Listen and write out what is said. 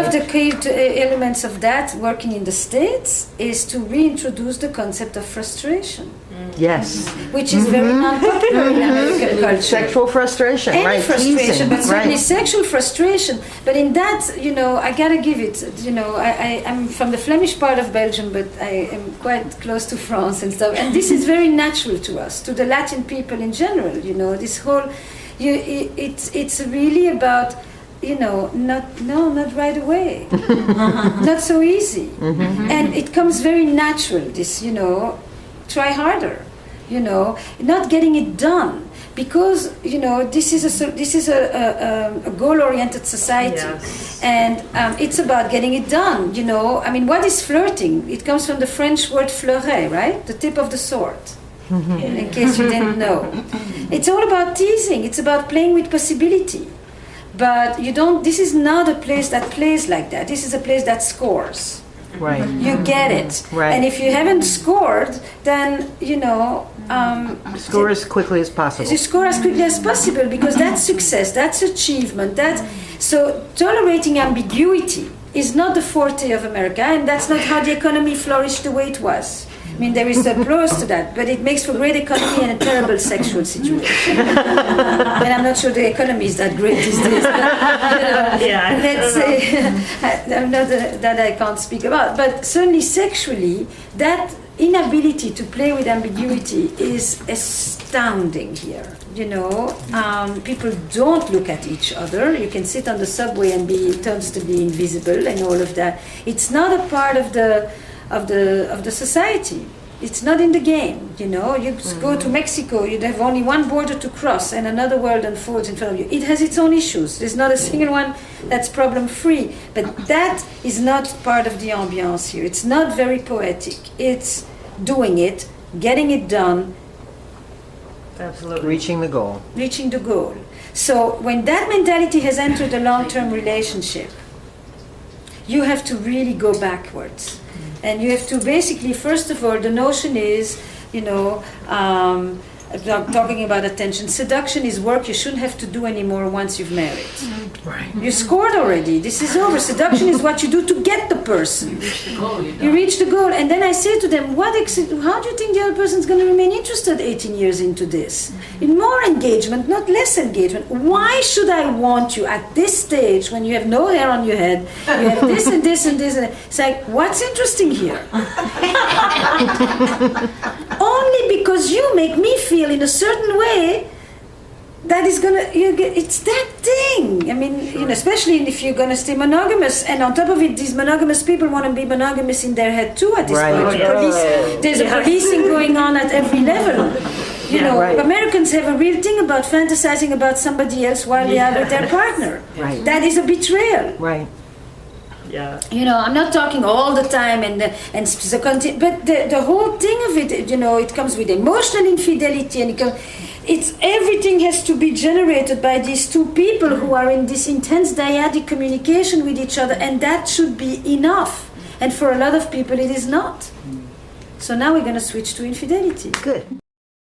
of the key elements of that working in the States is to reintroduce the concept of frustration. Yes. Which is very unpopular in American culture. Sexual frustration, Any right? frustration, Teasing, but certainly right. sexual frustration. But in that, I gotta give it, I'm from the Flemish part of Belgium, but I am quite close to France and stuff. And this is very natural to us, to the Latin people in general, this whole, it's really about, not right away. Not so easy. And it comes very natural, this, try harder, not getting it done, because this is a goal-oriented society, and it's about getting it done. What is flirting? It comes from the French word fleuret, right? The tip of the sword. In case you didn't know, it's all about teasing. It's about playing with possibility. But this is not a place that plays like that. This is a place that scores. Right. You get it. Right. And if you haven't scored, then, score as quickly as possible. You score as quickly as possible, because that's success, that's achievement. So tolerating ambiguity is not the forte of America, and that's not how the economy flourished the way it was. There is applause to that, but it makes for great economy and a terrible sexual situation. And I'm not sure the economy is that great these days. Let's say, that I can't speak about. But certainly sexually, that inability to play with ambiguity is astounding here. People don't look at each other. You can sit on the subway and it turns to be invisible and all of that. It's not a part of the society. It's not in the game. You go to Mexico, you'd have only one border to cross and another world unfolds in front of you. It has its own issues. There's not a single one that's problem-free. But that is not part of the ambiance here. It's not very poetic. It's doing it, getting it done. Absolutely. Reaching the goal. Reaching the goal. So when that mentality has entered a long-term relationship, you have to really go backwards. And you have to basically, first of all, the notion is, talking about attention. Seduction is work you shouldn't have to do anymore once you've married. Right. You scored already. This is over. Seduction is what you do to get the person. You reach the goal. And then I say to them, how do you think the other person's going to remain interested 18 years into this? In more engagement, not less engagement. Why should I want you at this stage when you have no hair on your head, you have this and this and this and that? It's like, what's interesting here? Only because you make me feel in a certain way that is it's that thing. Especially if you're gonna stay monogamous, and on top of it, these monogamous people want to be monogamous in their head too at this point. There's a policing going on at every level. Americans have a real thing about fantasizing about somebody else while they are with their partner. Right. That is a betrayal. Right. Yeah. I'm not talking all the time but the whole thing of it, it comes with emotional infidelity, and everything has to be generated by these two people who are in this intense dyadic communication with each other, and that should be enough. And for a lot of people, it is not. So now we're going to switch to infidelity. Good.